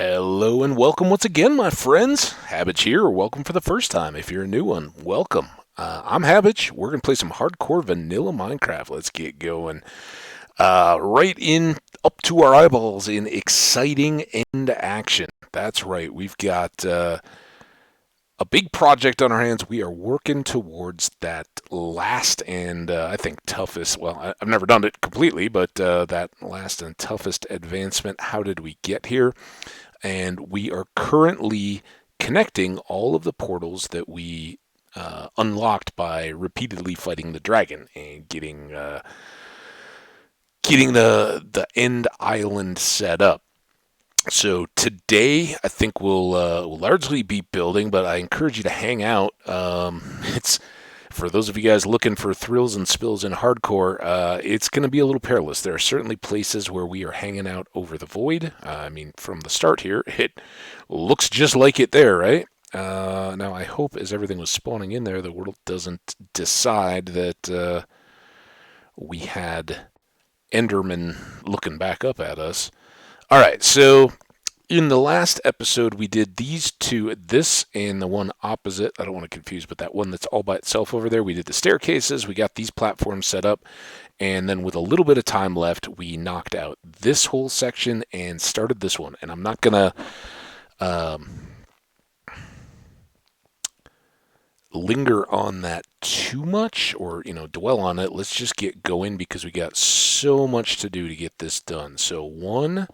Hello and welcome once again, my friends. Hambbage here, or welcome for the first time. If you're a new one, welcome. I'm Hambbage. We're going to play some hardcore vanilla Minecraft. Let's get going. Right in, up to our eyeballs in exciting end action. That's right, we've got a big project on our hands. We are working towards that last and I think toughest. Well, I've never done it completely, but that last and toughest advancement. How did we get here? And we are currently connecting all of the portals that we unlocked by repeatedly fighting the dragon and getting the end island set up. So today, I think we'll largely be building, but I encourage you to hang out. It's for those of you guys looking for thrills and spills in hardcore. It's going to be a little perilous. There are certainly places where we are hanging out over the void. I mean, from the start here, it looks just like it there, right? Now, I hope as everything was spawning in there, the world doesn't decide that we had Enderman looking back up at us. All right, so in the last episode, we did these two, this and the one opposite. I don't want to confuse, but that one that's all by itself over there. We did the staircases. We got these platforms set up. And then with a little bit of time left, we knocked out this whole section and started this one. And I'm not going to linger on that too much or, dwell on it. Let's just get going because we got so much to do to get this done. So 1,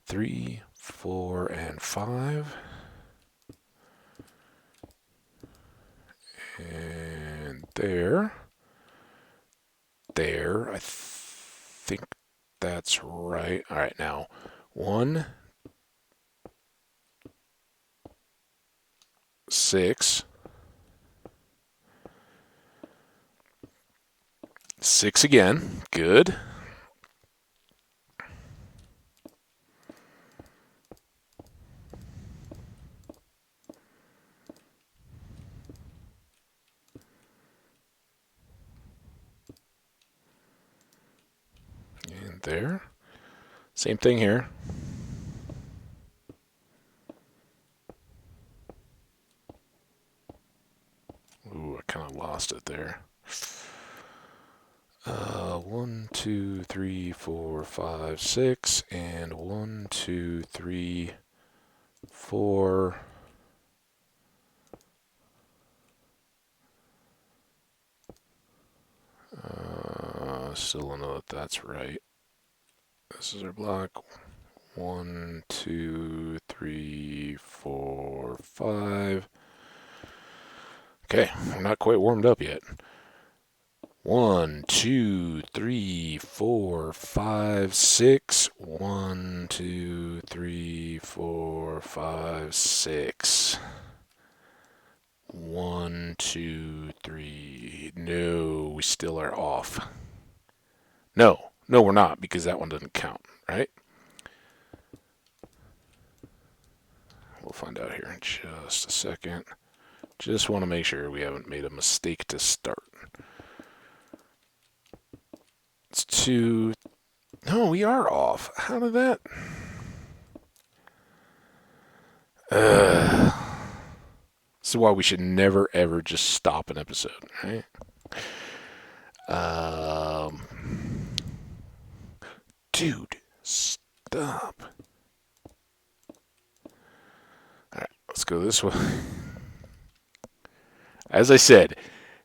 3, 4, and 5. And there. I think that's right. All right, now 1, 6. 6 again. Good. And there. Same thing here. Ooh, I kind of lost it there. 1, 2, 3, 4, 5, 6, and 1, 2, 3, 4. Still don't know if that's right. This is our block. 1, 2, 3, 4, 5. Okay, we're not quite warmed up yet. 1, 2, 3, 4, 5, 6. 1, 2, 3, 4, 5, 6. 1, 2, 3. No, we still are off. No, we're not because that one doesn't count, right? We'll find out here in just a second. Just want to make sure we haven't made a mistake to start. It's 2. No, we are off. How did that? This is why we should never, ever just stop an episode, right? Dude, stop. Alright, let's go this way. As I said,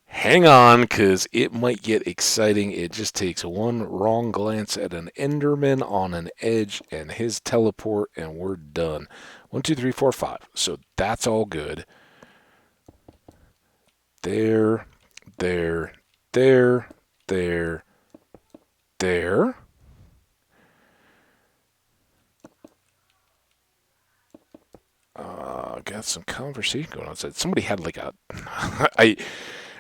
hang on, because it might get exciting. It just takes one wrong glance at an Enderman on an edge and his teleport, and we're done. 1, 2, 3, 4, 5. So that's all good. There. Got some conversation going on. Somebody had like a,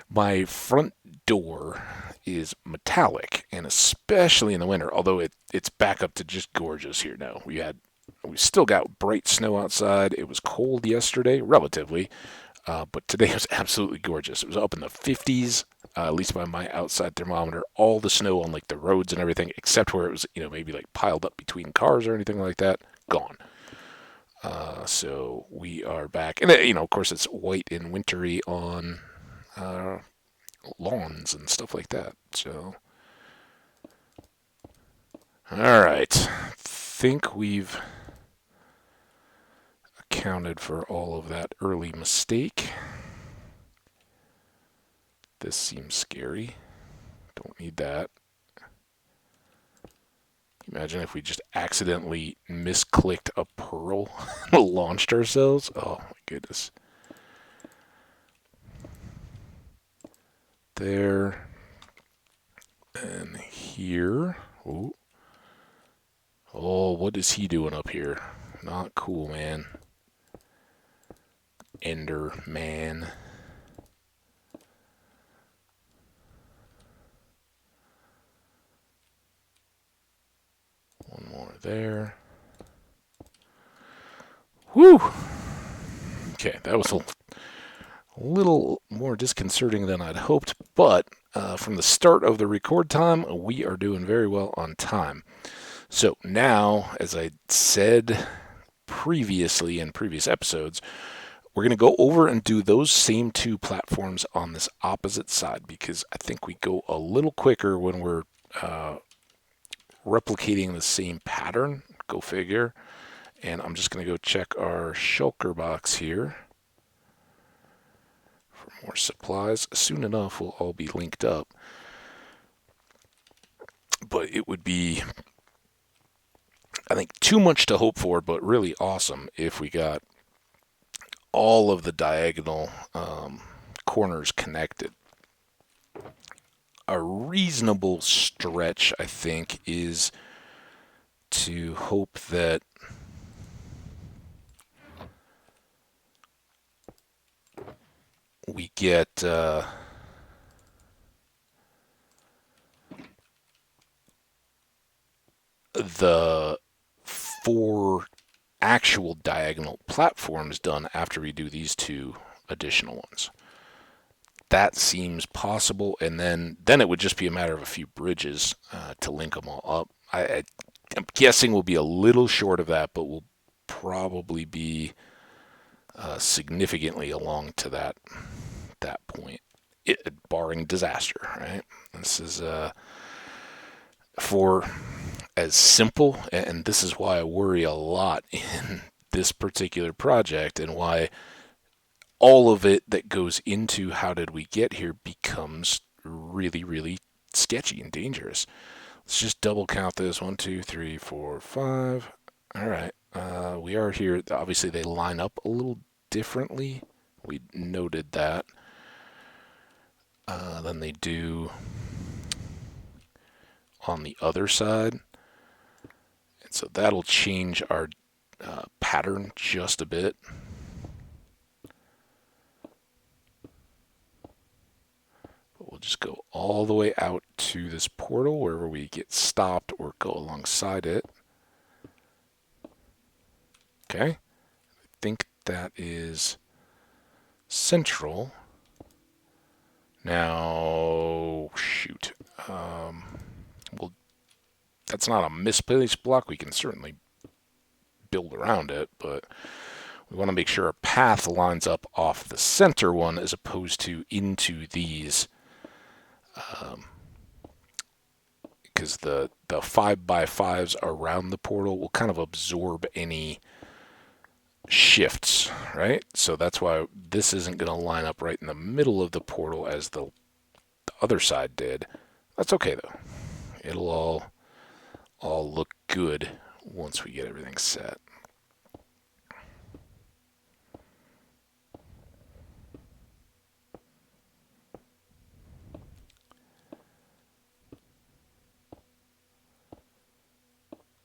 my front door is metallic, and especially in the winter. Although it's back up to just gorgeous here now. We still got bright snow outside. It was cold yesterday, relatively, but today was absolutely gorgeous. It was up in the 50s, at least by my outside thermometer. All the snow on like the roads and everything, except where it was maybe like piled up between cars or anything like that, gone. So we are back, and of course, it's white and wintry on uh, lawns and stuff like that. So, all right, think we've accounted for all of that early mistake. This seems scary. Don't need that. Imagine if we just accidentally misclicked a pearl and launched ourselves. Oh my goodness. There and here. Ooh. Oh, what is he doing up here? Not cool, man. Ender Man. One more there. Whew. Okay, that was a little more disconcerting than I'd hoped, but from the start of the record time, we are doing very well on time. So now, as I said previously in previous episodes, we're going to go over and do those same two platforms on this opposite side because I think we go a little quicker when we're replicating the same pattern. Go figure. And I'm just going to go check our shulker box here for more supplies. Soon enough, we'll all be linked up. But it would be, I think, too much to hope for, but really awesome if we got all of the diagonal corners connected. A reasonable stretch, I think, is to hope that we get the 4 actual diagonal platforms done after we do these 2 additional ones. That seems possible, and then it would just be a matter of a few bridges to link them all up. I'm guessing we'll be a little short of that, but we'll probably be significantly along to that point, barring disaster. Right? This is for as simple, and this is why I worry a lot in this particular project, and why all of it that goes into how did we get here becomes really, really sketchy and dangerous. Let's just double count this. 1, 2, 3, 4, 5. All right. We are here. Obviously, they line up a little differently. We noted that. Than they do on the other side. And so that'll change our pattern just a bit. We'll just go all the way out to this portal wherever we get stopped or go alongside it. Okay. I think that is central. Now, shoot. Well, that's not a misplaced block. We can certainly build around it, but we want to make sure our path lines up off the center one as opposed to into these. Because the 5x5s around the portal will kind of absorb any shifts, right? So that's why this isn't going to line up right in the middle of the portal as the other side did. That's okay though. It'll all look good once we get everything set.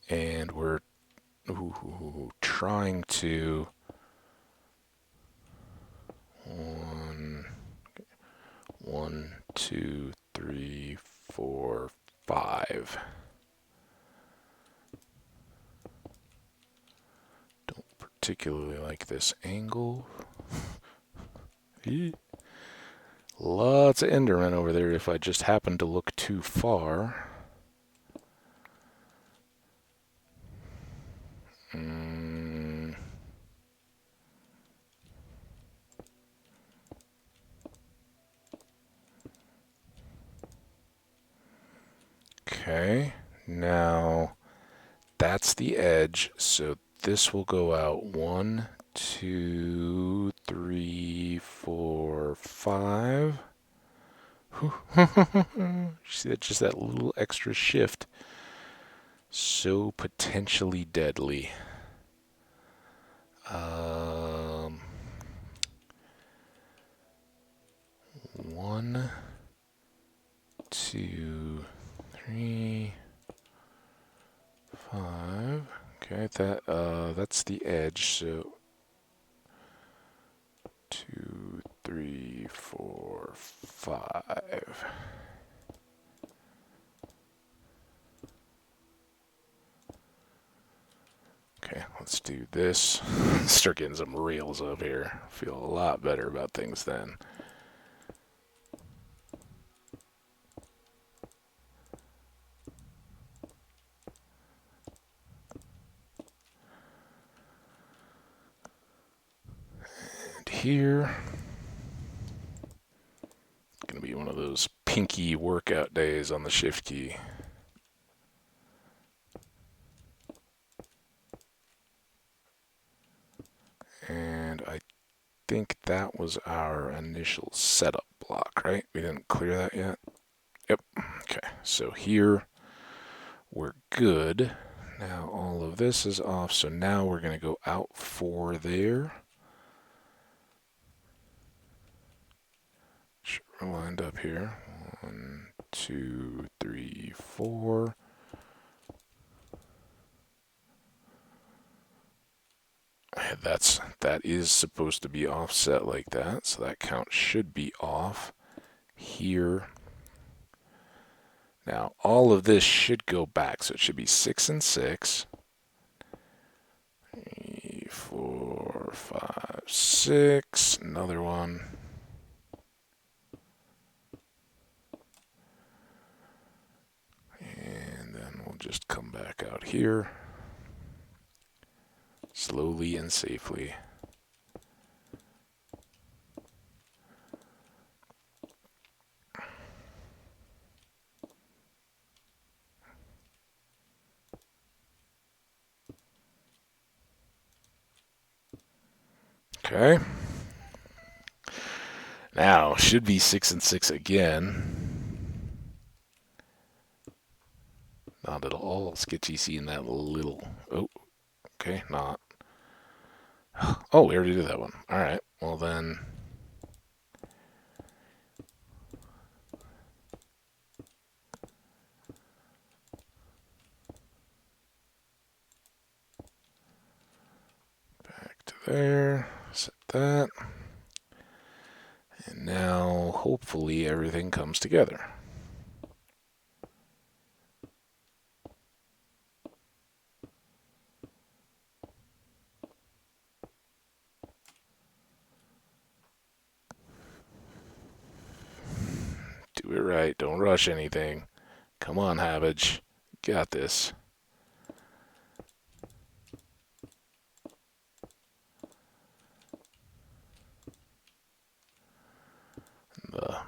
And we're trying to 1, 2, 3, 4, 5. Don't particularly like this angle. Lots of Endermen over there if I just happen to look too far. Okay, now that's the edge, so this will go out 1, 2, 3, 4, 5. See that? Just that little extra shift. So potentially deadly. Um, 1, 2, 3, 5. Okay, that's the edge. So 2, 3, 4, 5. Okay, let's do this. Start getting some reels up here. Feel a lot better about things then. And here, gonna be one of those pinky workout days on the shift key. And I think that was our initial setup block, right? We didn't clear that yet? Yep. Okay, so here we're good. Now all of this is off, so now we're going to go out 4 there. We're lined up here. 1, 2, 3, 4. That is supposed to be offset like that, so that count should be off here. Now all of this should go back, so it should be 6 and 6. 3, 4, 5, 6. Another one. And then we'll just come back out here. Slowly and safely. Okay. Now, should be 6 and 6 again. Not at all sketchy seeing that little... Oh, okay, not. Oh, we already did that one. Alright, well then... Back to there. Set that. And now, hopefully, everything comes together. Do it right. Don't rush anything. Come on, Hambbage. Got this. The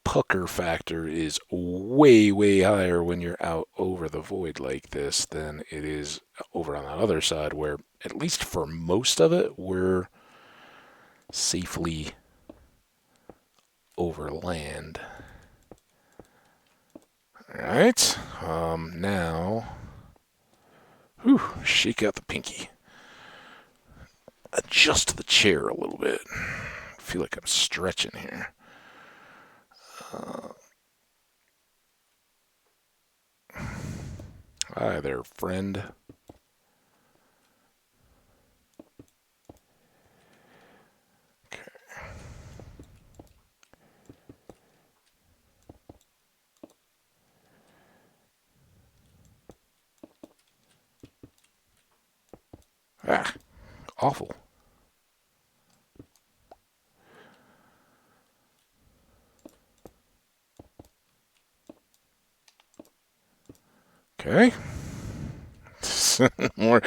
pucker factor is way, way higher when you're out over the void like this than it is over on that other side where, at least for most of it, we're safely over land. Alright, now, shake out the pinky. Adjust the chair a little bit. I feel like I'm stretching here. Hi there, friend. Okay. Ah, awful. Okay. More,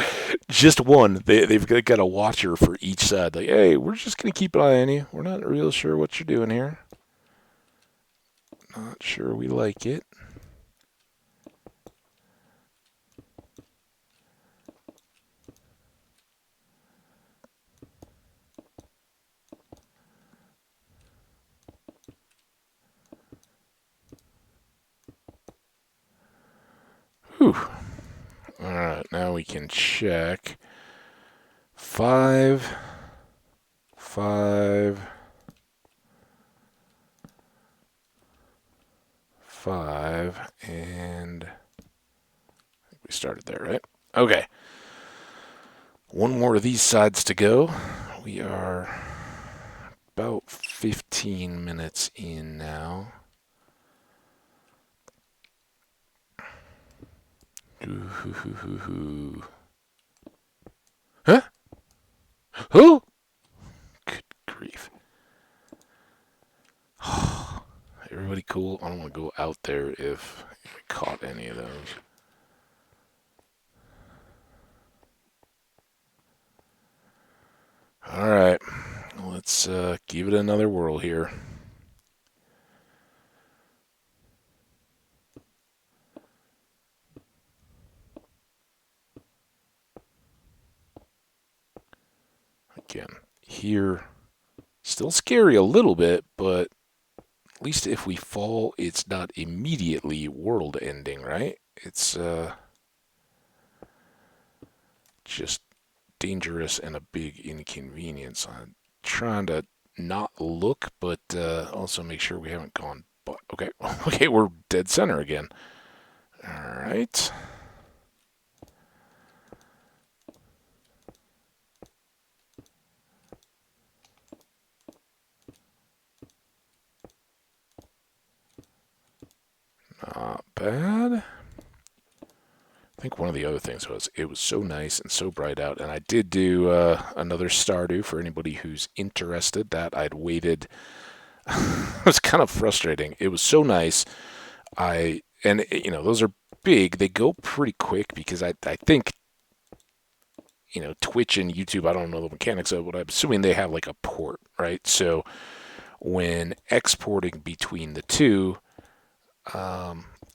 just one. They've got a watcher for each side. Like, hey, we're just gonna keep an eye on you. We're not real sure what you're doing here. Not sure we like it. Whew. All right, now we can check. 5, 5, 5, and we started there, right? Okay. One more of these sides to go. We are about 15 minutes in now. Huh? Who? Good grief. Everybody cool? I don't want to go out there if I caught any of those. Alright, let's give it another whirl here. Again, here, still scary a little bit, but at least if we fall, it's not immediately world ending, right? It's just dangerous and a big inconvenience. I'm trying to not look, but also make sure we haven't gone. But okay, okay, we're dead center again. All right. Not bad. I think one of the other things was it was so nice and so bright out, and I did do another Stardew for anybody who's interested. That I'd waited. It was kind of frustrating. It was so nice. And those are big. They go pretty quick because I think Twitch and YouTube. I don't know the mechanics of it, but I'm assuming they have like a port, right? So when exporting between the two,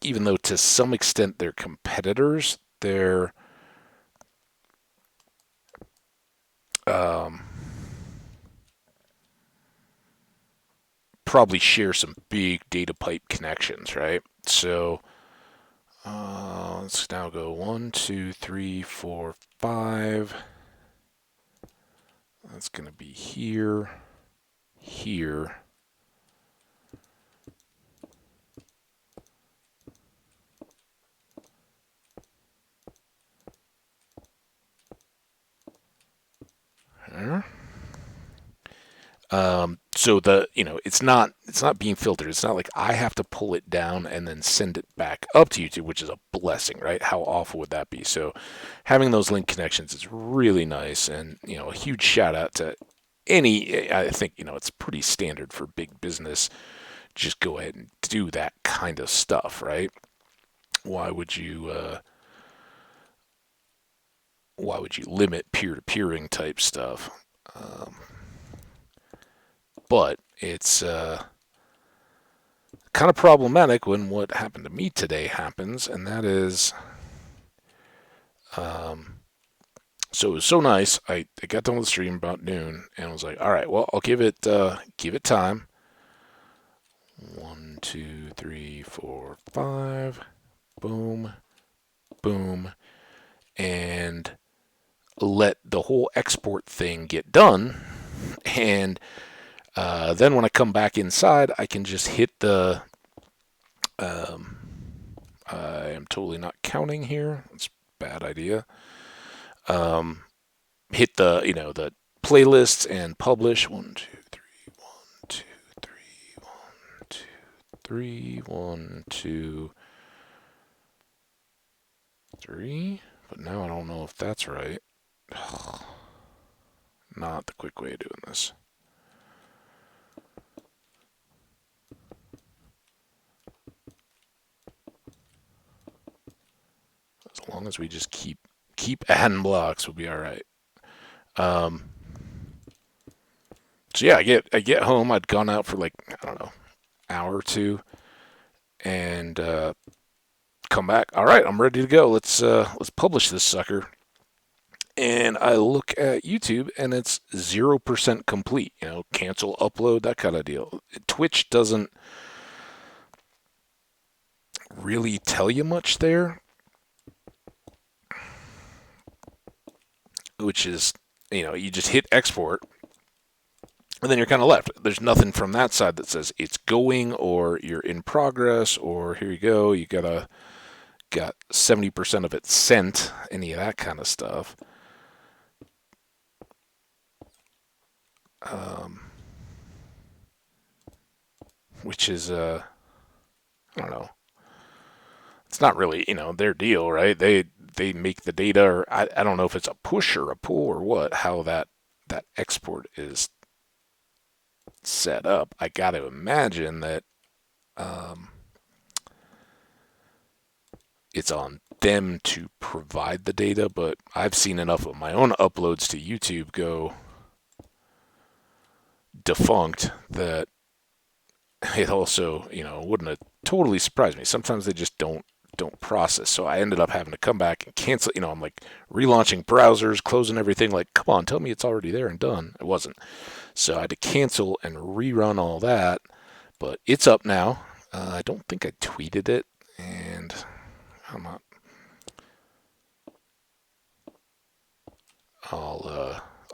even though to some extent they're competitors, they're probably share some big data pipe connections, right? So let's now go 1, 2, 3, 4, 5. That's going to be here, here. There. So it's not being filtered. It's not like I have to pull it down and then send it back up to YouTube, which is a blessing, right? How awful would that be? So having those link connections is really nice, and a huge shout out to any. I think it's pretty standard for big business. Just go ahead and do that kind of stuff, right? Why would you? Why would you limit peer-to-peering type stuff? But it's kind of problematic when what happened to me today happens, and that is, so it was so nice. I got done with the stream about noon, and I was like, all right, well, I'll give it time. 1, 2, 3, 4, 5, boom, boom, and let the whole export thing get done, and then when I come back inside, I can just hit the. I am totally not counting here. It's a bad idea. Hit the playlists and publish. 1, 2, 3, 1, 2, 3, 1, 2, 3, 1, 2, 3. But now I don't know if that's right. Not the quick way of doing this. As long as we just keep adding blocks, we'll be all right. So yeah, I get home. I'd gone out for like, I don't know, hour or two, and come back. All right, I'm ready to go. Let's publish this sucker. And I look at YouTube, and it's 0% complete. Cancel upload, that kind of deal. Twitch doesn't really tell you much there. which is, you just hit export, and then you're kind of left. There's nothing from that side that says it's going or you're in progress or here you go, got 70% of it sent, any of that kind of stuff. Which is, I don't know. It's not really, their deal, right? They make the data, or I don't know if it's a push or a pull or what, how that export is set up. I got to imagine that it's on them to provide the data, but I've seen enough of my own uploads to YouTube go defunct that it also, wouldn't have totally surprised me. Sometimes they just don't process. So I ended up having to come back and cancel. I'm like relaunching browsers, closing everything. Like, come on, tell me it's already there and done. It wasn't. So I had to cancel and rerun all that. But it's up now. I don't think I tweeted it, and I'm not.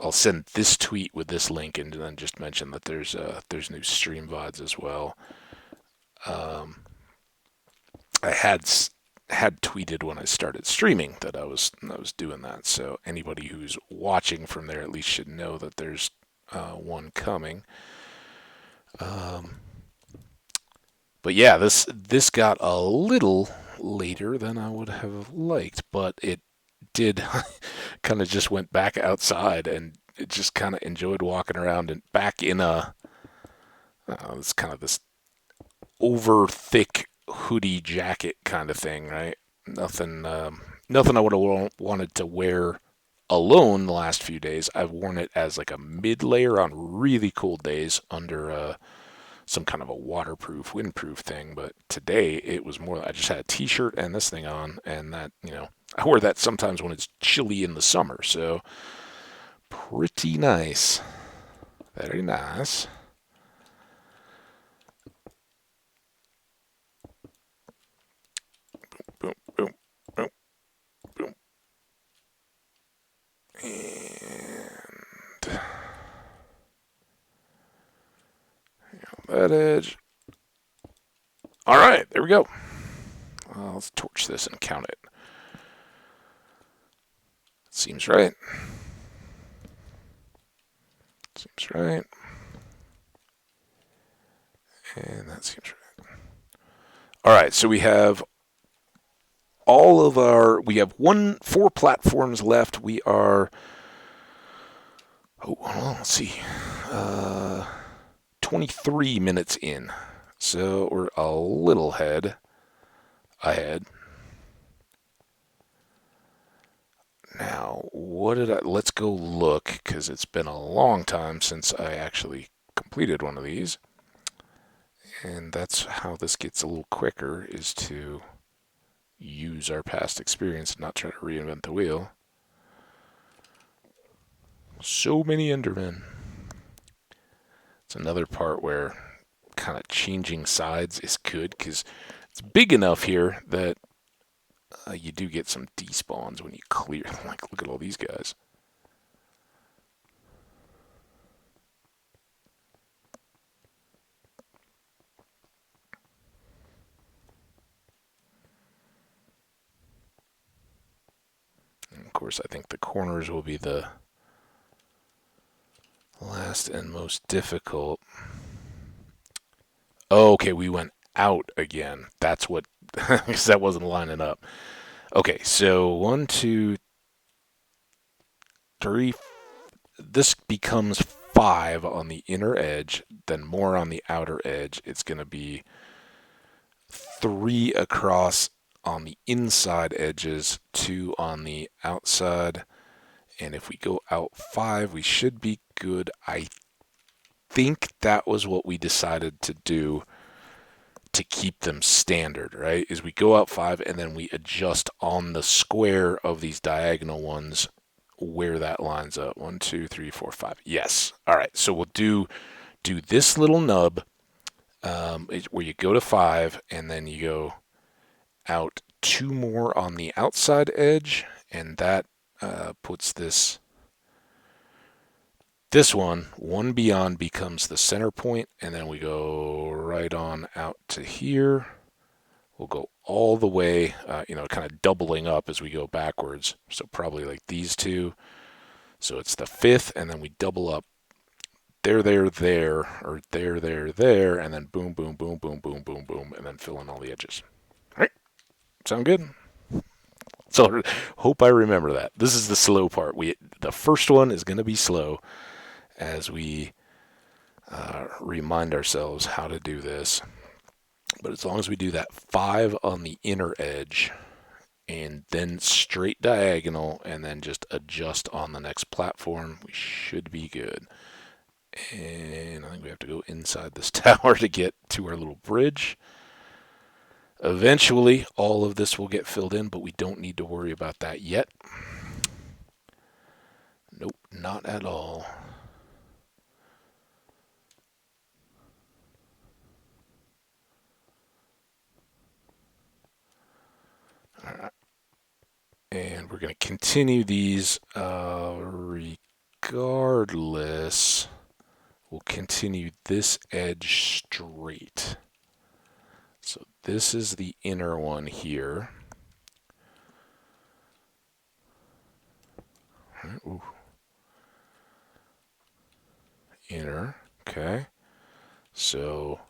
I'll send this tweet with this link and then just mention that there's new stream VODs as well. I had tweeted when I started streaming that I was doing that, so anybody who's watching from there at least should know that there's one coming. But yeah, this got a little later than I would have liked, but it did kind of just went back outside and it just kind of enjoyed walking around and back in it's kind of this over thick hoodie jacket kind of thing, right? Nothing I would have wanted to wear alone the last few days. I've worn it as like a mid layer on really cold days under some kind of a waterproof, windproof thing. But today it was more, I just had a t-shirt and this thing on, and that, I wear that sometimes when it's chilly in the summer. So pretty nice. Very nice. Boom, boom, boom, boom. And that edge. All right, there we go. Let's torch this and count it. Seems right. Seems right. And that seems right. All right, so we have we have 4 platforms left. We are, let's see, 23 minutes in. So we're a little ahead. Now, let's go look, because it's been a long time since I actually completed one of these. And that's how this gets a little quicker, is to use our past experience and not try to reinvent the wheel. So many Endermen. It's another part where kind of changing sides is good, because it's big enough here that you do get some despawns when you clear. Like, look at all these guys. And of course, I think the corners will be the last and most difficult. Oh, okay, we went out again. That's what, because that wasn't lining up. Okay, so 1, 2, 3. This becomes 5 on the inner edge, then more on the outer edge. It's going to be 3 across on the inside edges, 2 on the outside. And if we go out 5, we should be good. I think that was what we decided to do to keep them standard, right? Is we go out 5 and then we adjust on the square of these diagonal ones where that lines up. 1, 2, 3, 4, 5. Yes. All right. So we'll do this little nub where you go to 5 and then you go out 2 more on the outside edge, and that puts this this one beyond becomes the center point, and then we go right on out to here. We'll go all the way, kind of doubling up as we go backwards. So probably like these two. So it's the fifth, and then we double up there, or there, and then boom, boom, boom, boom, boom, boom, boom, and then fill in all the edges. All right, sound good? So hope I remember that. This is the slow part. The first one is going to be slow as we remind ourselves how to do this. But as long as we do that 5 on the inner edge and then straight diagonal and then just adjust on the next platform, we should be good. And I think we have to go inside this tower to get to our little bridge. Eventually, all of this will get filled in, but we don't need to worry about that yet. Nope, not at all. All right. And we're going to continue these regardless. We'll continue this edge straight. So this is the inner one here. Ooh. Inner, okay. So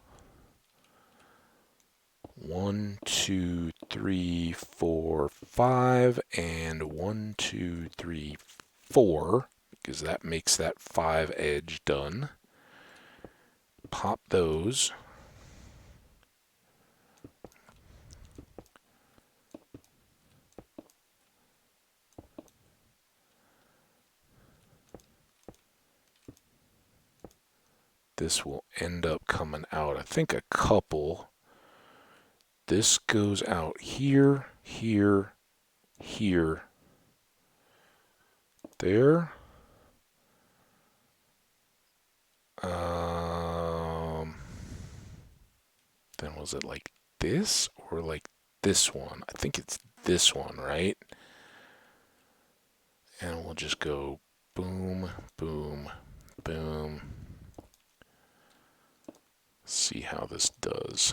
1, 2, 3, 4, 5, and 1, 2, 3, 4, because that makes that 5 edge done. Pop those. This will end up coming out, I think, a couple. This goes out here, here, here, there. Then was it like this or like this one? I think it's this one, right? And we'll just go boom, boom, boom. See how this does.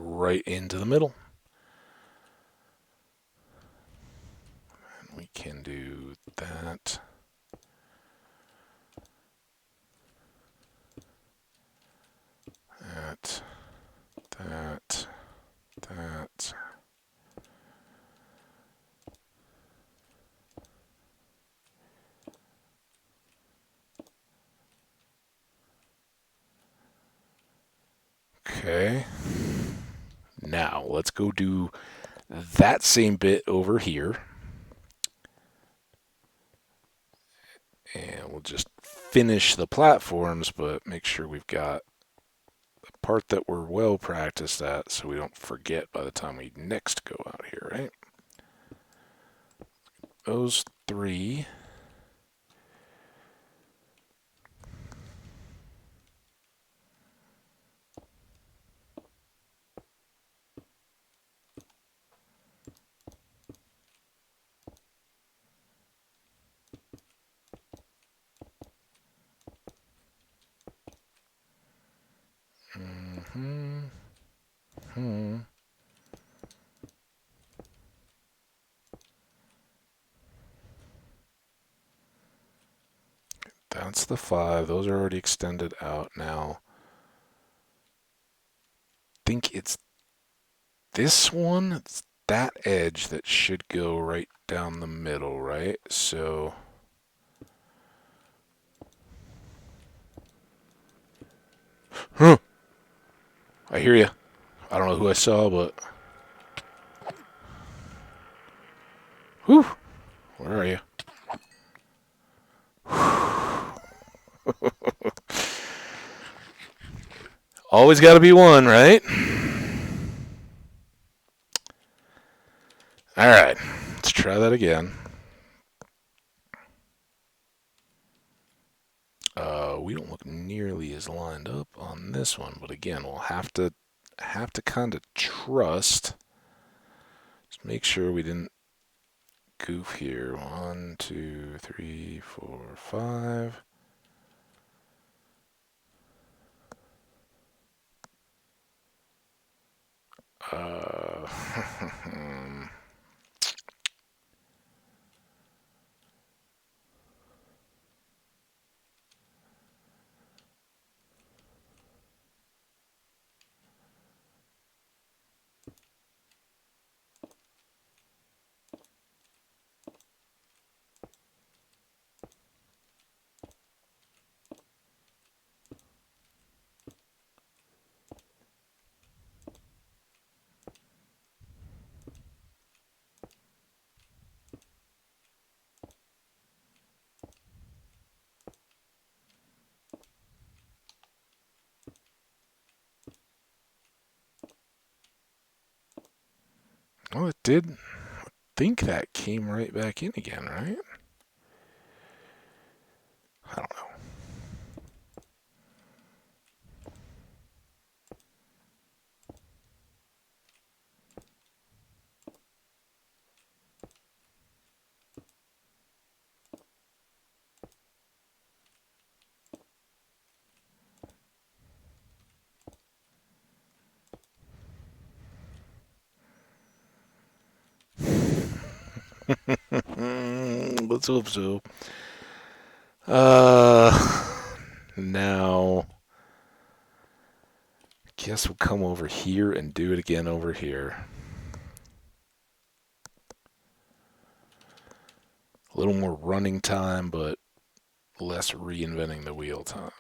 Right into the middle. And we can do that. That. That. That. Okay. Now, let's go do that same bit over here. And we'll just finish the platforms, but make sure we've got the part that we're well practiced at so we don't forget by the time we next go out here, right? Those 3. That's the 5. Those are already extended out now. I think it's this one. It's that edge that should go right down the middle, right? So I hear you. I don't know who I saw, but whew, where are you? Always got to be one, right? All right, let's try that again. We don't look nearly as lined up on this one, but again, we'll have to kind of trust. Just make sure we didn't goof here. 1, 2, 3, 4, 5. Uh, well, it did. Think that came right back in again, right? I don't know. Let's hope so. Now, guess we'll come over here and do it again over here. A little more running time, but less reinventing the wheel time.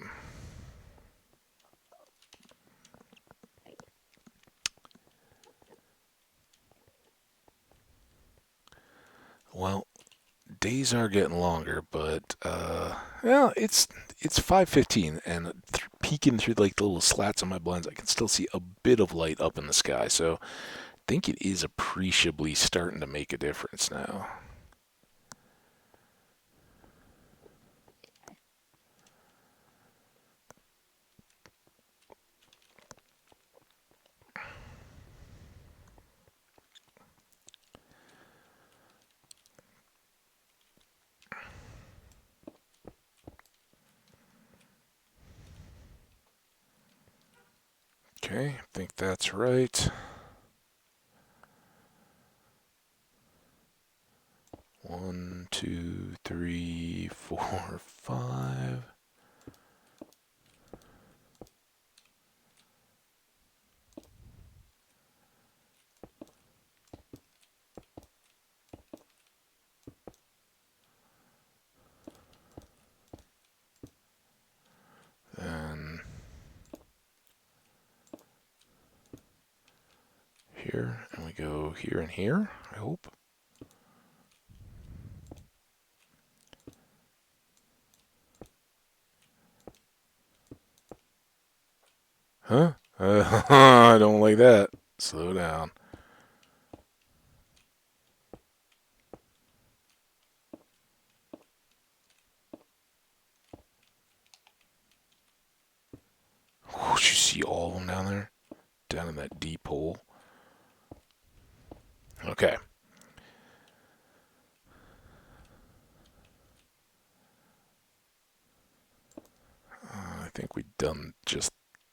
Well, days are getting longer, but well, it's 5:15, and peeking through like the little slats on my blinds, I can still see a bit of light up in the sky. So I think it is appreciably starting to make a difference now. Okay, I think that's right. 1, 2, 3, 4, 5. Then here, and we go here and here, I hope. Huh? I don't like that. Slow down. Oh, you see all of them down there? Down in that deep hole. Okay. I think we've done just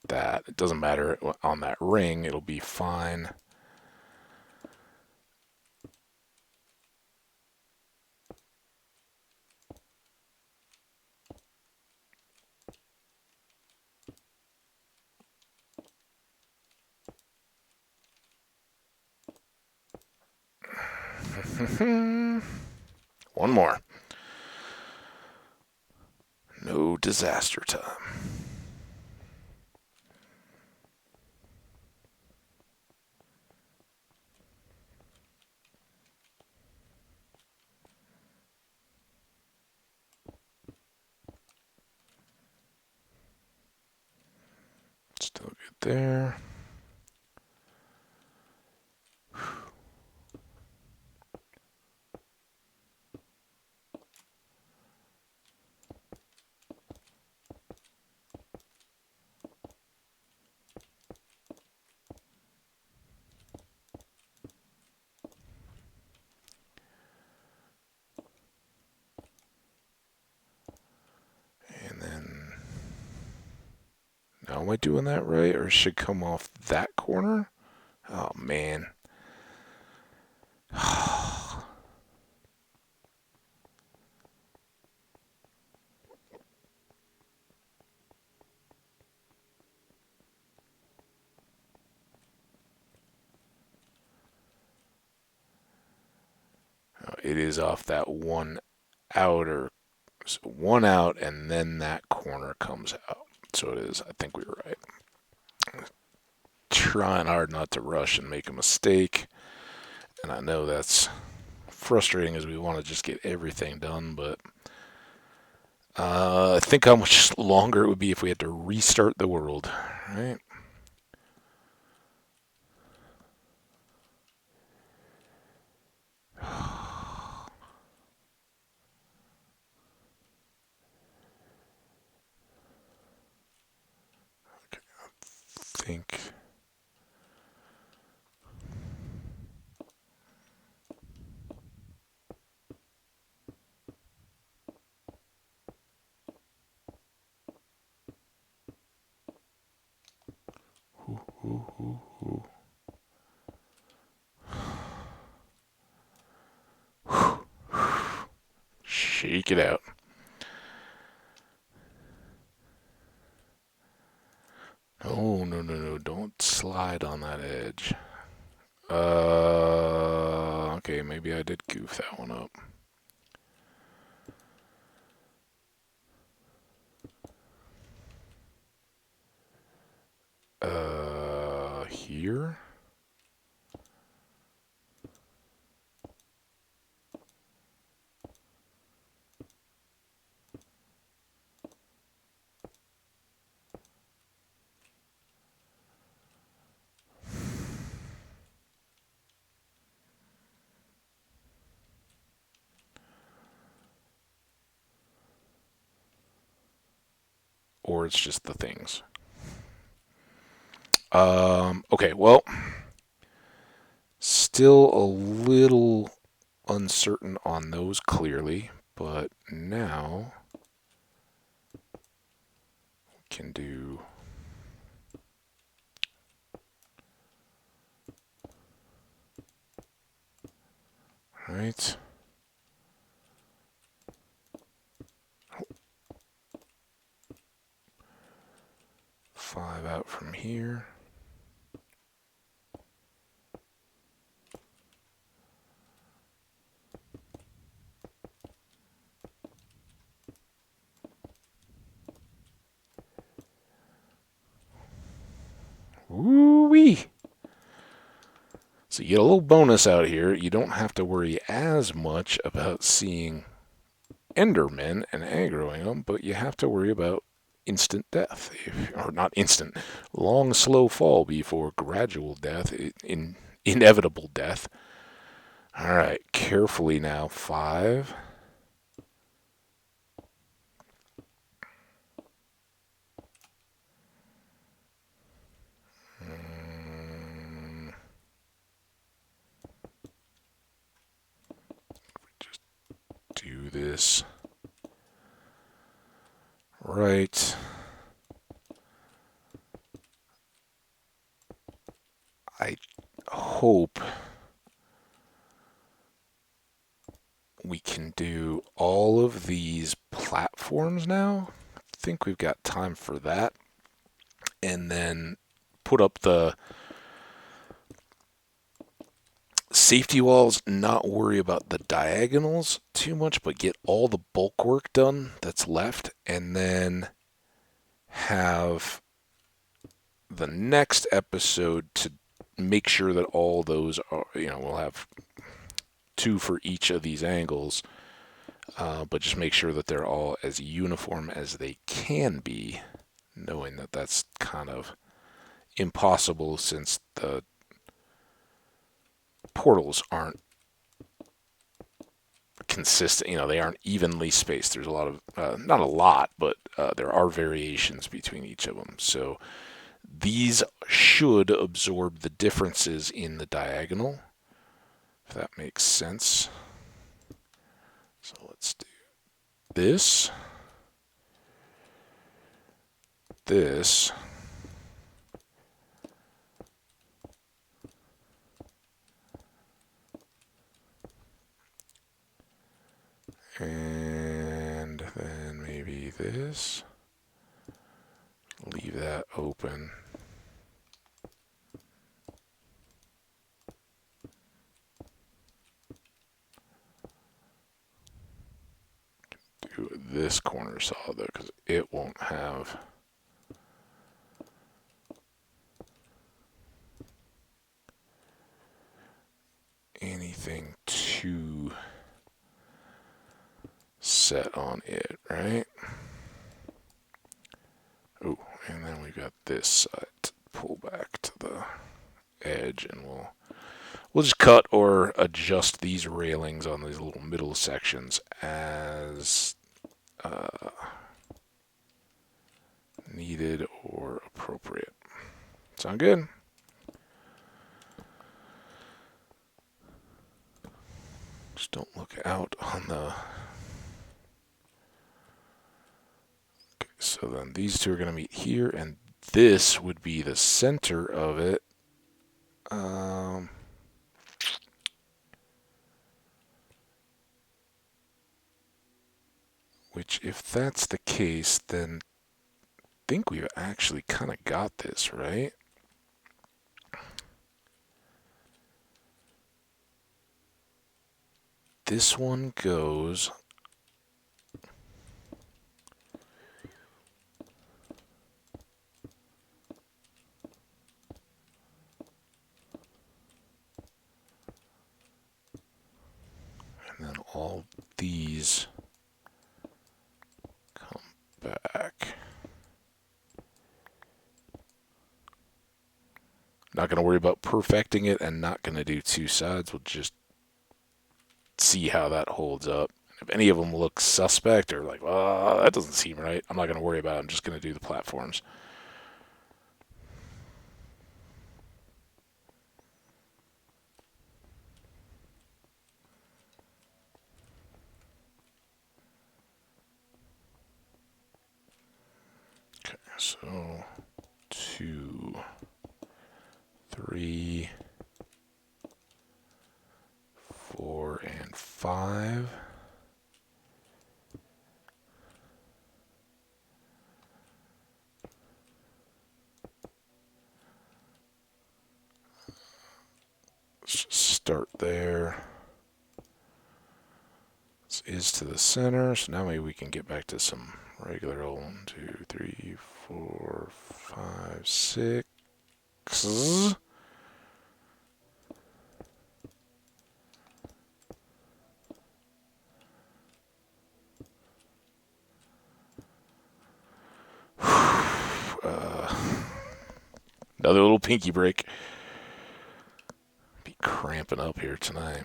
that. It doesn't matter on that ring, it'll be fine. One more. No disaster time. Still good there. And then, now am I doing that right? Or it should come off that corner? Oh, man. It is off that one outer, so one out, and then that corner comes out. So it is. I think we were right. Trying hard not to rush and make a mistake, and I know that's frustrating as we want to just get everything done, but I think how much longer it would be if we had to restart the world, right? Think. Ooh, ooh, ooh, ooh. Shake it out. Oh, no, no, no. Don't slide on that edge. Okay, maybe I did goof that one up. Here? Or it's just the things. Okay, well, still a little uncertain on those clearly, but now we can do right. 5 out from here. Woo-wee! So you get a little bonus out here. You don't have to worry as much about seeing Endermen and aggroing them, but you have to worry about instant death. Or not instant, long, slow fall before gradual death, inevitable death. Alright, carefully now. 5. Just do this right. I hope we can do all of these platforms now. I think we've got time for that. And then put up the safety walls, not worry about the diagonals too much, but get all the bulk work done that's left, and then have the next episode to make sure that all those are, we'll have 2 for each of these angles, but just make sure that they're all as uniform as they can be, knowing that that's kind of impossible since the portals aren't consistent. They aren't evenly spaced. There's a lot of, not a lot, but there are variations between each of them. So these should absorb the differences in the diagonal, if that makes sense. So let's do this, this, and then maybe this. Leave that open. Do this corner saw though, because it won't have anything too set on it, right? Oh, and then we got this side to pull back to the edge, and we'll just cut or adjust these railings on these little middle sections as needed or appropriate. Sound good? Just don't look out on the... Okay, so then these two are going to meet here, and this would be the center of it. Which, if that's the case, then I think we've actually kind of got this, right? This one goes... And then all these come back. Not going to worry about perfecting it and not going to do two sides. We'll just see how that holds up. If any of them look suspect or like, oh, that doesn't seem right, I'm not going to worry about it. I'm just going to do the platforms. Okay, so 2, 3, 4, and 5. Let's just start there. This is to the center, so now maybe we can get back to some regular old 1, 2, 3, 4, 5, 6. Another little pinky break. Be cramping up here tonight.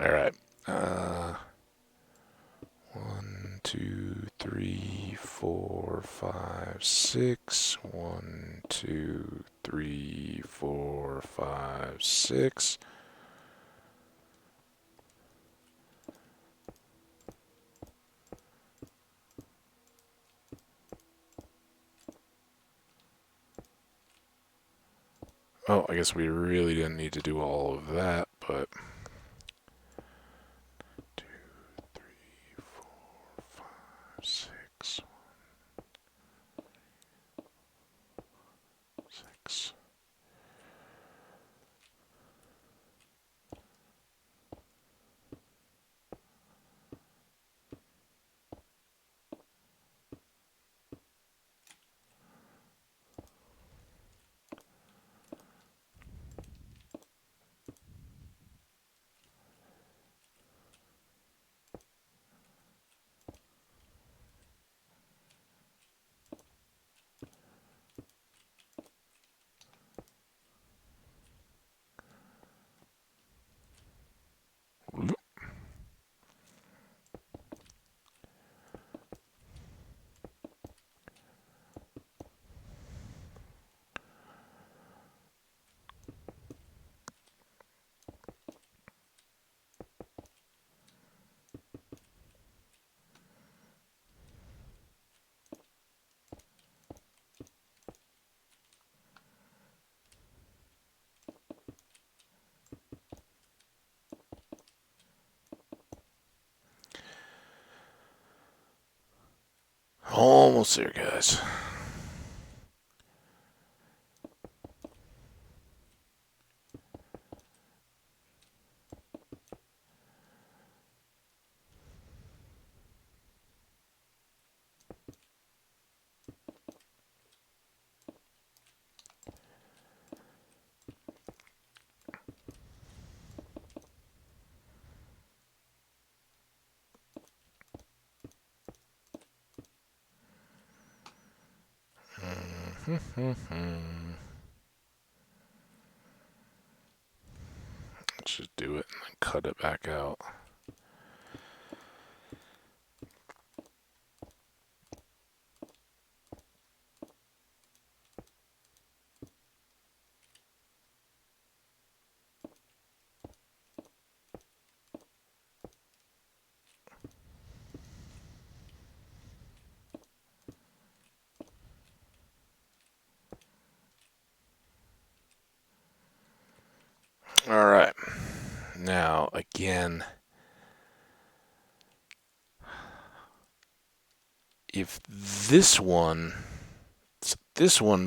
All right. 1, 2, 3, 4, 5, 6. 1, 2, 3, 4, 5, 6. Oh, I guess we really didn't need to do all of that, but 2, 3, 4, 5, 6, 6. Almost there, guys. Let's just do it and then cut it back out. All right. Now, again, if this one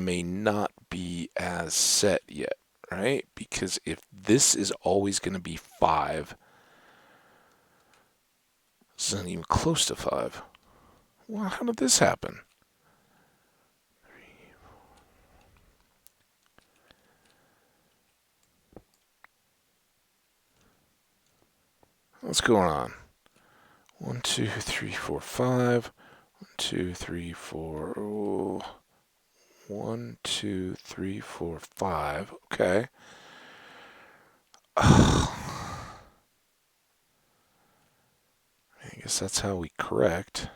may not be as set yet, right? Because if this is always going to be 5, this isn't even close to 5. Well, how did this happen? What's going on? 1, 2, 3, 4, 5. 1, 2, 3, 4. Oh. 1, 2, 3, 4, 5. Okay. I guess that's how we correct.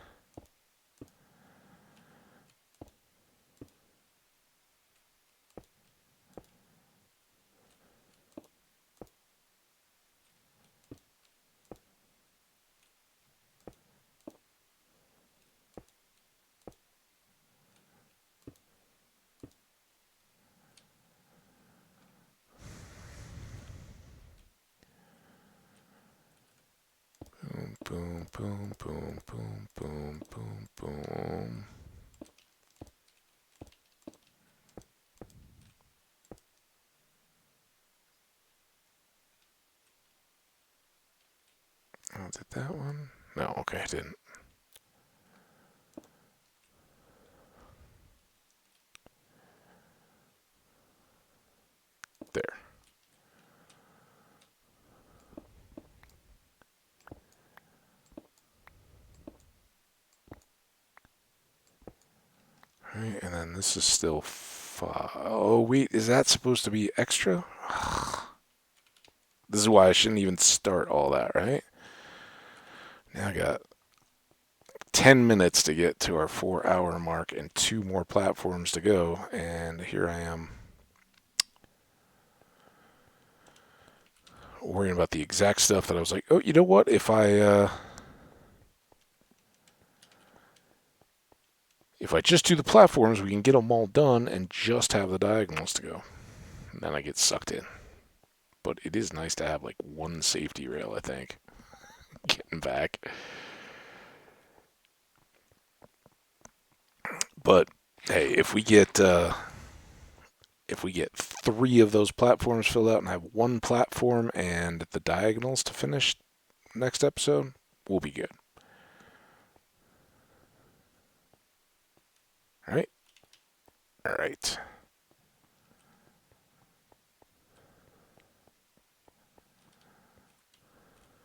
Boom, boom, boom, boom, boom, boom, boom. Oh, did that one? No, okay, I didn't. There. All right, and then this is still 5. Oh, wait, is that supposed to be extra? This is why I shouldn't even start all that, right? Now I got 10 minutes to get to our 4-hour mark and 2 more platforms to go, and here I am worrying about the exact stuff that I was like, oh, you know what? If I just do the platforms, we can get them all done and just have the diagonals to go. And then I get sucked in. But it is nice to have like one safety rail, I think. Getting back. But hey, if we get 3 of those platforms filled out and have one platform and the diagonals to finish next episode, we'll be good. All right. All right.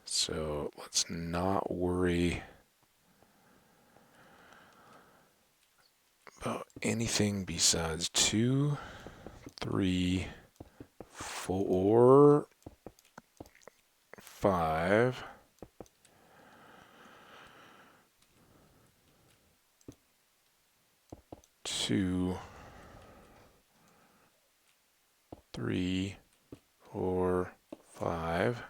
So let's not worry about anything besides 2, 3, 4, 5. 2, 3, 4, 5.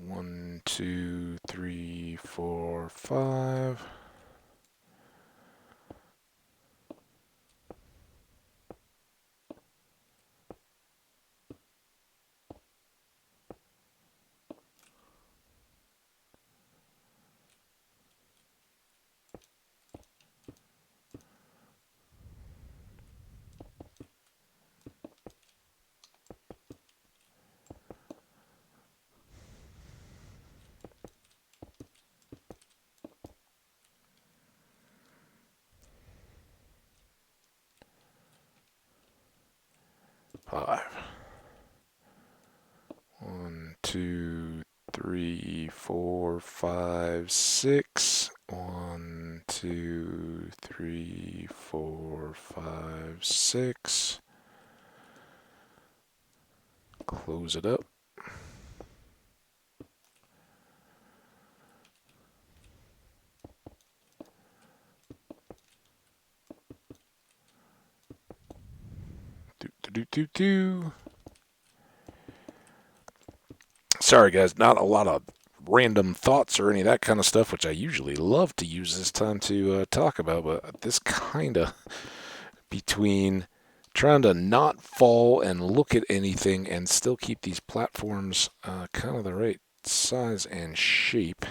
One, 2, 3, 4, 5. 5. 1, 2, 3, 4, 5, 6. 1, 2, 3, 4, 5, 6. Close it up. Sorry, guys, not a lot of random thoughts or any of that kind of stuff, which I usually love to use this time to talk about, but this kind of between trying to not fall and look at anything and still keep these platforms kind of the right size and shape,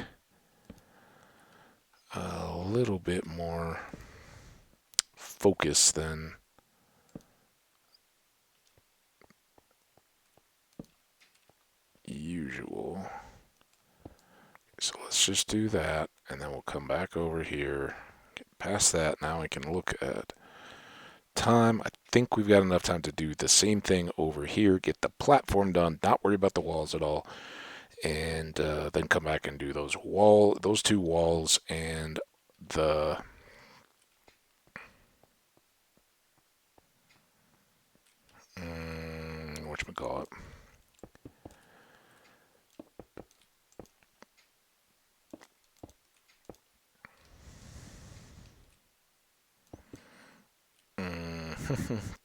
a little bit more focus than usual. So let's just do that, and then we'll come back over here, get past that. Now we can look at time. I think we've got enough time to do the same thing over here, get the platform done, not worry about the walls at all, and then come back and do those two walls and the whatchamacallit.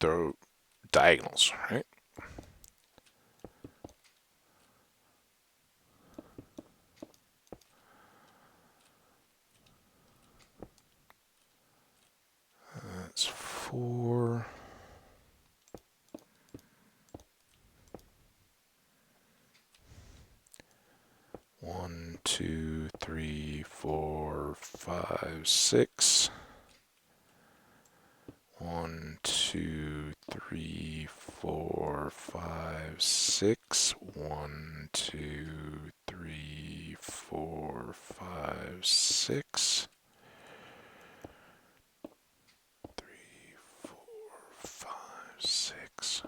The diagonals, right? That's 4. 1, 2, 3, 4, 5, 6. 1, 2, 3, 4, 5, 6. 1, 2, 3, 4, 5, 6. 3, 4, 5, 6.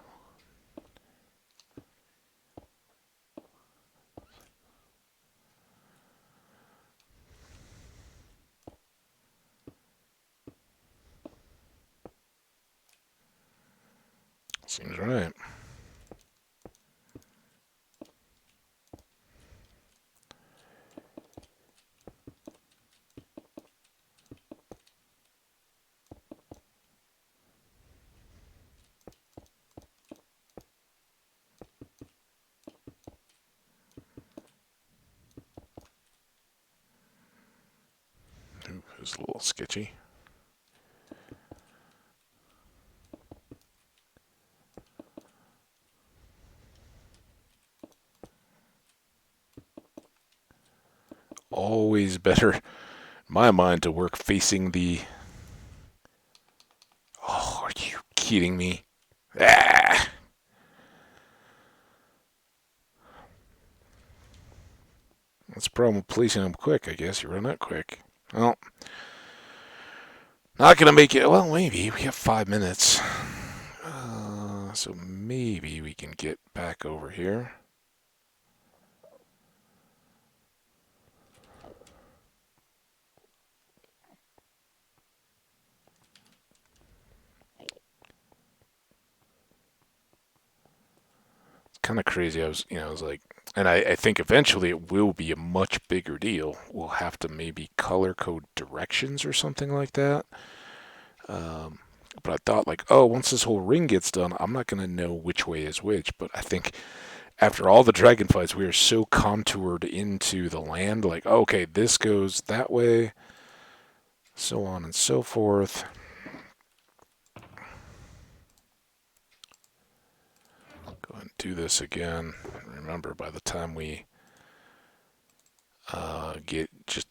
Seems right. Ooh, it's a little sketchy. Always better, in my mind, to work facing the... Oh, are you kidding me? Ah! That's the problem with placing them quick, I guess. You run that quick. Well, not going to make it... Well, maybe. We have 5 minutes. So maybe we can get back over here. It's kind of crazy. I was like... And I think eventually it will be a much bigger deal. We'll have to maybe color code directions or something like that. But I thought, like, oh, once this whole ring gets done, I'm not going to know which way is which. But I think after all the dragon fights, we are so contoured into the land. Like, okay, this goes that way, so on and so forth. Go ahead and do this again. Remember, by the time we get just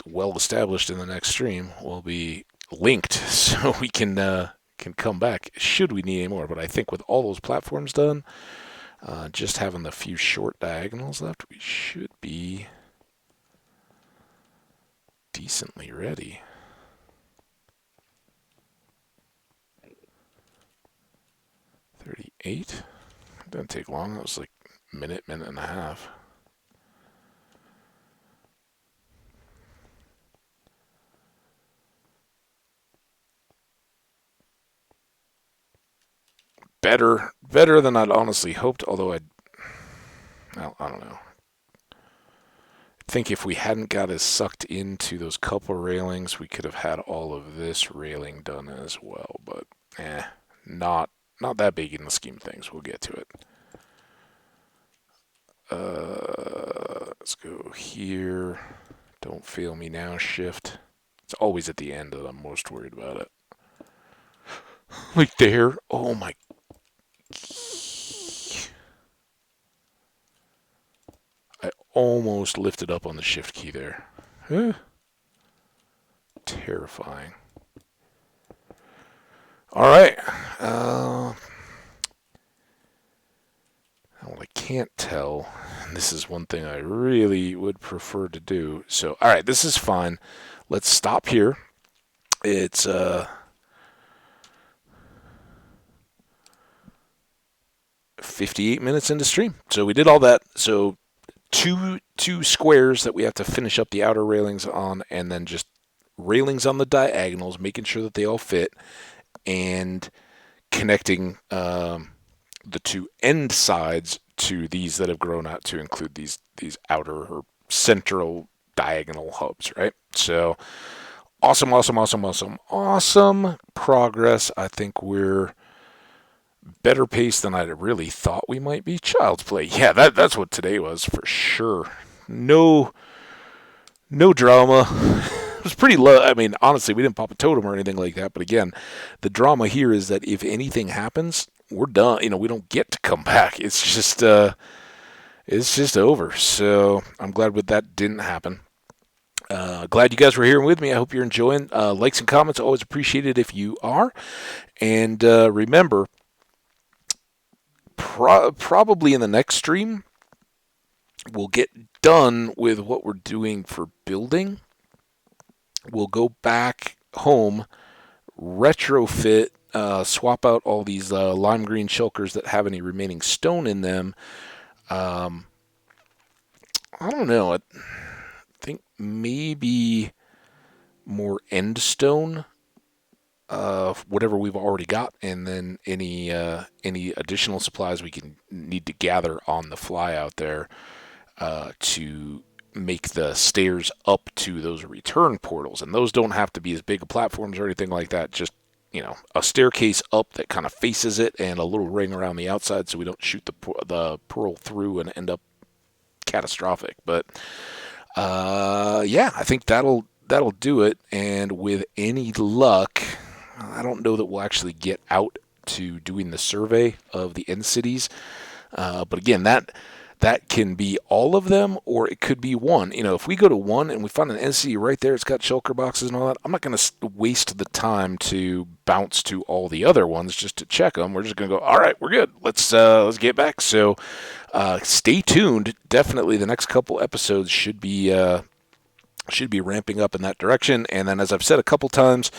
well established in the next stream, we'll be linked, so we can come back should we need any more. But I think with all those platforms done, just having the few short diagonals left, we should be decently ready. 8. It didn't take long. That was like minute and a half. Better than I'd honestly hoped, although well, I don't know. I think if we hadn't got as sucked into those couple railings, we could have had all of this railing done as well, but not that big in the scheme of things. We'll get to it. Let's go here. Don't fail me now, shift. It's always at the end that I'm most worried about it. Like there. Oh my. I almost lifted up on the shift key there. Terrifying. All right. Well, I can't tell. This is one thing I really would prefer to do. So, all right, this is fine. Let's stop here. It's 58 minutes into stream. So we did all that. So two squares that we have to finish up the outer railings on, and then just railings on the diagonals, making sure that they all fit, and connecting the two end sides to these that have grown out to include these outer or central diagonal hubs, right? So awesome progress. I think we're better paced than I really thought we might be. Child's play. Yeah, that's what today was for sure. No drama. It was pretty low. I mean, honestly, we didn't pop a totem or anything like that. But again, the drama here is that if anything happens, we're done. We don't get to come back. It's just over. So I'm glad that didn't happen. Glad you guys were here with me. I hope you're enjoying. Likes and comments always appreciated if you are. And remember, probably in the next stream, we'll get done with what we're doing for building. We'll go back home, retrofit, swap out all these lime green shulkers that have any remaining stone in them. I don't know. I think maybe more end stone, whatever we've already got, and then any additional supplies we can need to gather on the fly out there to make the stairs up to those return portals. And those don't have to be as big of platforms or anything like that. Just, a staircase up that kind of faces it and a little ring around the outside so we don't shoot the pearl through and end up catastrophic. But I think that'll do it. And with any luck, I don't know that we'll actually get out to doing the survey of the end cities. But again, that can be all of them, or it could be one. If we go to one and we find an NC right there, it's got shulker boxes and all that, I'm not going to waste the time to bounce to all the other ones just to check them. We're just going to go, all right, we're good. Let's get back. So stay tuned. Definitely the next couple episodes should be ramping up in that direction. And then, as I've said a couple times,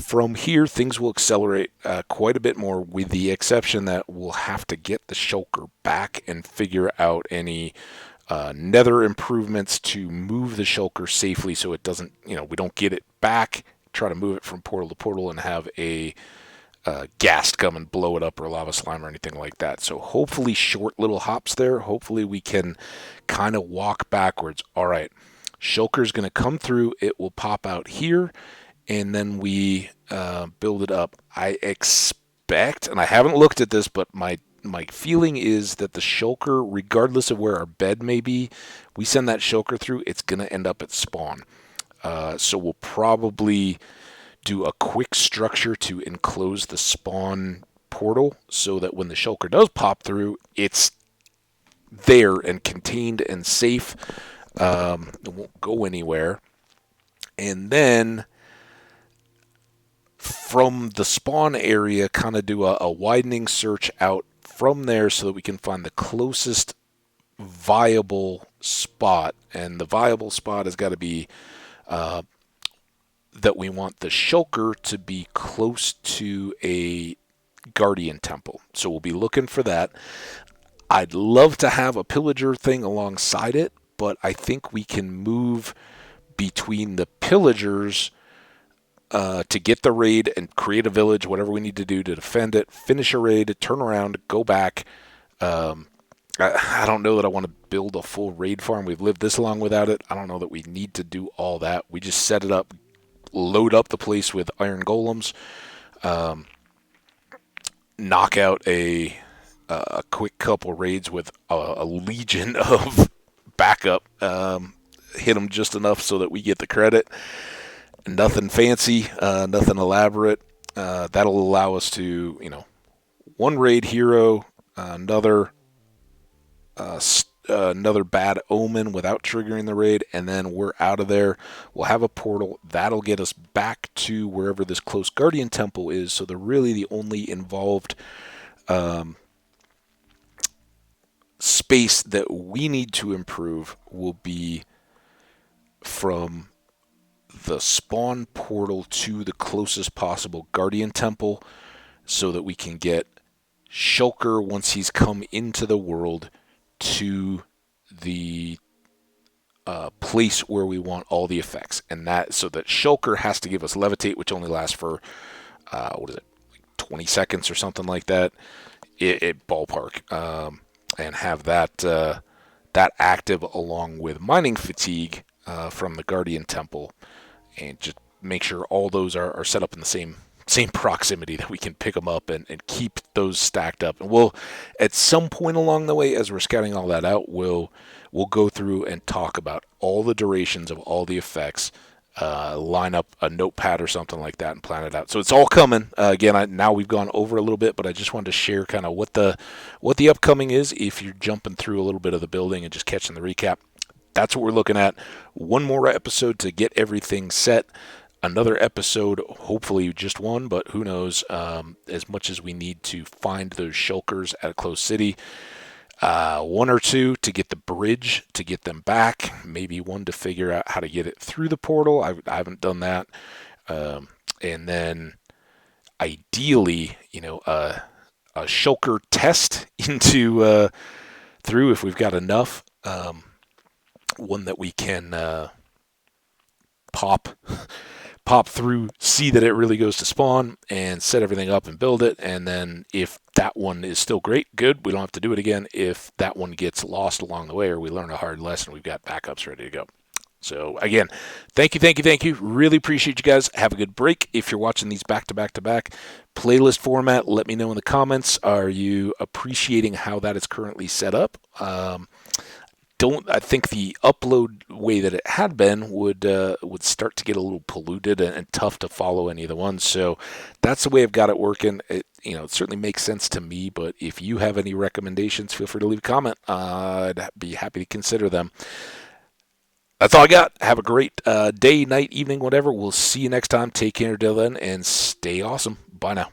from here, things will accelerate quite a bit more, with the exception that we'll have to get the shulker back and figure out any nether improvements to move the shulker safely so it doesn't, we don't get it back, try to move it from portal to portal and have a ghast come and blow it up, or lava slime or anything like that. So hopefully short little hops there. Hopefully we can kind of walk backwards. All right, shulker's going to come through. It will pop out here. And then we build it up. I expect, and I haven't looked at this, but my feeling is that the shulker, regardless of where our bed may be, we send that shulker through, it's going to end up at spawn. So we'll probably do a quick structure to enclose the spawn portal so that when the shulker does pop through, it's there and contained and safe. It won't go anywhere. And then from the spawn area, kind of do a widening search out from there so that we can find the closest viable spot. And the viable spot has got to be that we want the shulker to be close to a Guardian Temple. So we'll be looking for that. I'd love to have a pillager thing alongside it, but I think we can move between the pillagers to get the raid and create a village, whatever we need to do to defend it, finish a raid, turn around, go back. I don't know that I want to build a full raid farm. We've lived this long without it. I don't know that we need to do all that. We just set it up, load up the place with iron golems, knock out a quick couple raids with a legion of backup, hit them just enough so that we get the credit. Nothing fancy, nothing elaborate. That'll allow us to, one raid hero, another bad omen without triggering the raid, and then we're out of there. We'll have a portal. That'll get us back to wherever this close Guardian Temple is, so the only involved space that we need to improve will be from the spawn portal to the closest possible Guardian Temple, so that we can get Shulker, once he's come into the world, to the place where we want all the effects. And that, so that Shulker has to give us Levitate, which only lasts for, like 20 seconds or something like that, it ballpark. And have that active along with Mining Fatigue from the Guardian Temple, and just make sure all those are set up in the same proximity that we can pick them up and keep those stacked up. And we'll, at some point along the way, as we're scouting all that out, we'll go through and talk about all the durations of all the effects, line up a notepad or something like that and plan it out. So it's all coming. Again, now we've gone over a little bit, but I just wanted to share kind of what the upcoming is if you're jumping through a little bit of the building and just catching the recap. That's what we're looking at. One more episode to get everything set. Another episode, hopefully just one, but who knows, as much as we need to find those shulkers at a close city. One or two to get the bridge, to get them back. Maybe one to figure out how to get it through the portal. I haven't done that. And then ideally, a shulker test into through, if we've got enough. One that we can pop through, see that it really goes to spawn, and set everything up and build it. And then if that one is still great, good, we don't have to do it again. If that one gets lost along the way, or we learn a hard lesson, we've got backups ready to go. So again, thank you. Really appreciate you guys. Have a good break. If you're watching these back to back playlist format, let me know in the comments. Are you appreciating how that is currently set up? I think the upload way that it had been would start to get a little polluted and tough to follow any of the ones. So that's the way I've got it working. It certainly makes sense to me, but if you have any recommendations, feel free to leave a comment. I'd be happy to consider them. That's all I got. Have a great day, night, evening, whatever. We'll see you next time. Take care until then, and stay awesome. Bye now.